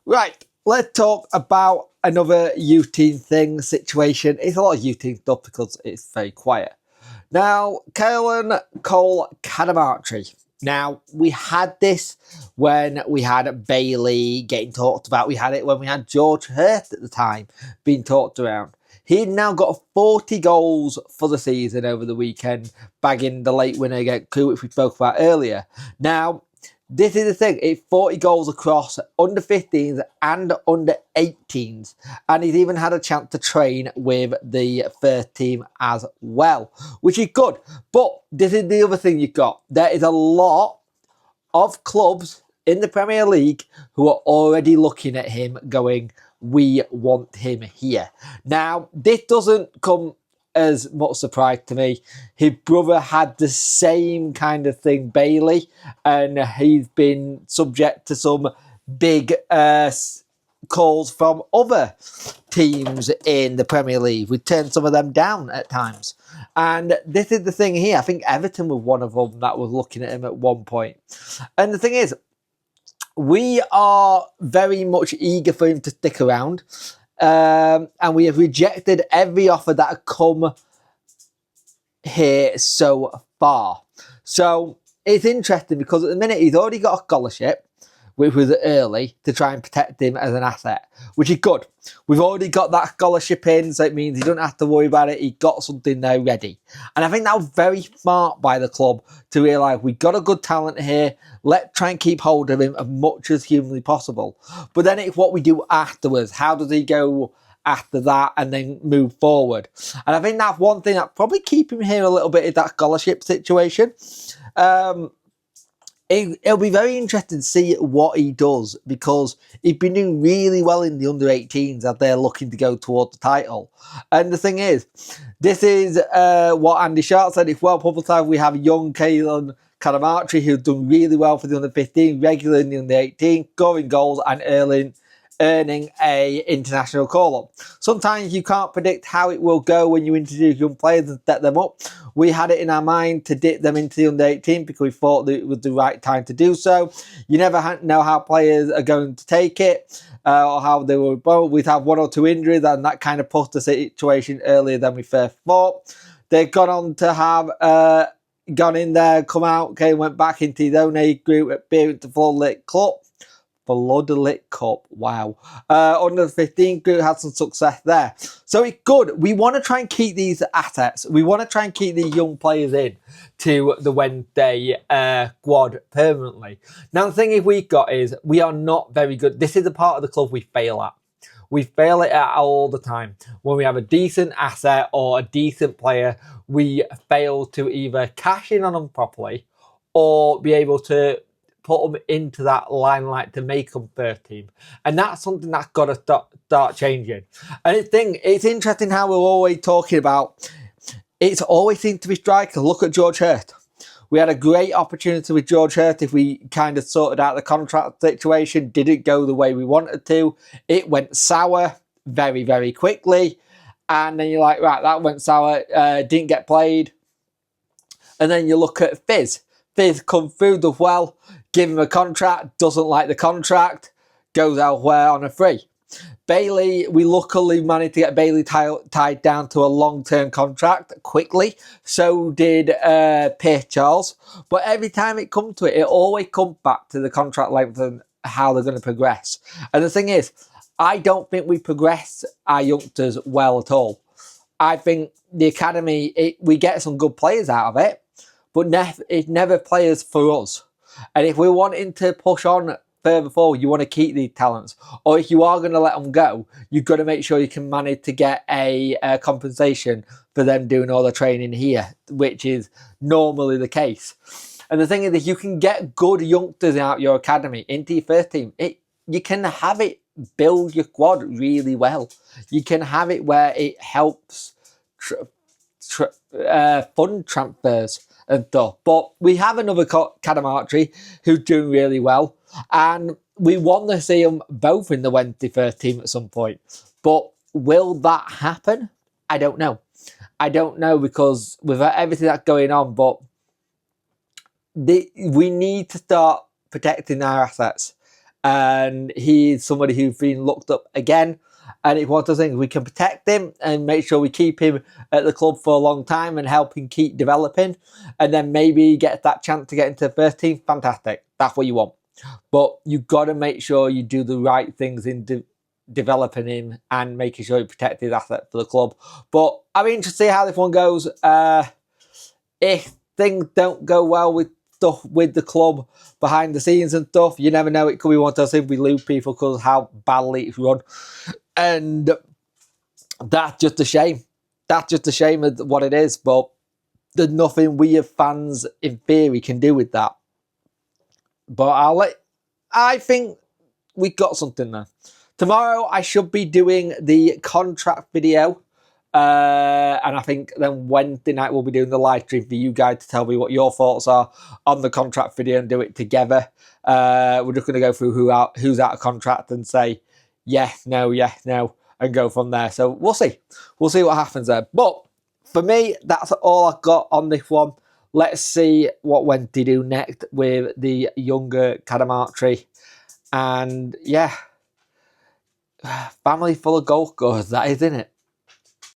Right, let's talk about another U-team situation. It's a lot of U-team stuff because it's very quiet. Now, Caelan-Kole Cadmarteri. Now, we had this when we had Bailey getting talked about. We had it when we had George Hurt at the time being talked around. He'd now got 40 goals for the season over the weekend, bagging the late winner against Crewe, which we spoke about earlier. Now, this is the thing, it's 40 goals across under 15s and under 18s. And he's even had a chance to train with the first team as well, which is good. But this is the other thing you've got. There is a lot of clubs in the Premier League who are already looking at him going, we want him here. Now, this doesn't come as much surprise to me. His brother had the same kind of thing, Bailey, and he's been subject to some big calls from other teams in the Premier League. We turned some of them down at times. And this is the thing here. I think Everton was one of them that was looking at him at one point. And the thing is, we are very much eager for him to stick around. And we have rejected every offer that had come here so far. So it's interesting because at the minute he's already got a scholarship, which was early, to try and protect him as an asset, which is good. We've already got that scholarship in, so it means he doesn't have to worry about it. He got something there ready. And I think that was very smart by the club to realise we've got a good talent here. Let's try and keep hold of him as much as humanly possible. But then it's what we do afterwards. How does he go after that and then move forward? And I think that's one thing that probably keep him here a little bit is that scholarship situation. It'll be very interesting to see what he does because he's been doing really well in the under-18s as they're looking to go towards the title. And the thing is, this is what Andy Sharp said. It's well publicised. We have young Cadmarteri who's done really well for the under-15, regular in the under-18, scoring goals and earning a international call-up. Sometimes you can't predict how it will go when you introduce young players and set them up. We had it in our mind to dip them into the under-18 because we thought that it was the right time to do so. You never know how players are going to take it or how they will both. We'd have one or two injuries and that kind of pushed the situation earlier than we first thought. They've gone on to have gone in there, come out, okay, went back into his own age group, experienced the Floodlit Cup, wow. Under the 15 group had some success there. So it's good. We want to try and keep these assets. We want to try and keep these young players in to the Wednesday squad permanently. Now, the thing we've got is we are not very good. This is the part of the club we fail at. We fail it at all the time. When we have a decent asset or a decent player, we fail to either cash in on them properly or be able to put them into that limelight to make them first team. And that's something that's got to start changing. And it's interesting how we're always talking about, it's always seems to be strikers. Look at George Hurt. We had a great opportunity with George Hurt if we kind of sorted out the contract situation. Didn't go the way we wanted to. It went sour very, very quickly. And then you're like, right, that went sour. Didn't get played. And then you look at Fizz. Fizz come through, does well. Give him a contract. Doesn't like the contract. Goes elsewhere on a free. Bailey, we luckily managed to get Bailey tied down to a long-term contract quickly. So did Pierce Charles. But every time it comes to it, it always comes back to the contract length and how they're going to progress. And the thing is, I don't think we progress our youngsters well at all. I think the academy, we get some good players out of it, but it's never players for us. And if we're wanting to push on further forward, you want to keep these talents. Or if you are going to let them go, you've got to make sure you can manage to get a compensation for them doing all the training here, which is normally the case. And the thing is, if you can get good youngsters out your academy into your first team, you can have it build your squad really well. You can have it where it helps fund transfers and stuff. But we have another Cadmarteri who's doing really well. And we want to see them both in the Wednesday first team at some point. But will that happen? I don't know. I don't know because with everything that's going on, but we need to start protecting our assets. and he's somebody who's been looked up again. And it's one of those things, we can protect him and make sure we keep him at the club for a long time and help him keep developing. And then maybe get that chance to get into the first team. Fantastic. That's what you want. But you've got to make sure you do the right things in developing him and making sure you protect his asset for the club. But I'm interested to see how this one goes. If things don't go well with stuff with the club behind the scenes and stuff, you never know. It could be one of those things we lose people because of how badly it's run. And that's just a shame. That's just a shame of what it is. But there's nothing we as fans, in theory, can do with that. But I think we got something there. Tomorrow I should be doing the contract video. And I think then Wednesday night we'll be doing the live stream for you guys to tell me what your thoughts are on the contract video and do it together. We're just going to go through who's out of contract and say yeah, no, and go from there. So we'll see. We'll see what happens there. But for me, that's all I've got on this one. Let's see what Wednesday do next with the younger Cadmarteri. And yeah, family full of goal scorers, that is, isn't it?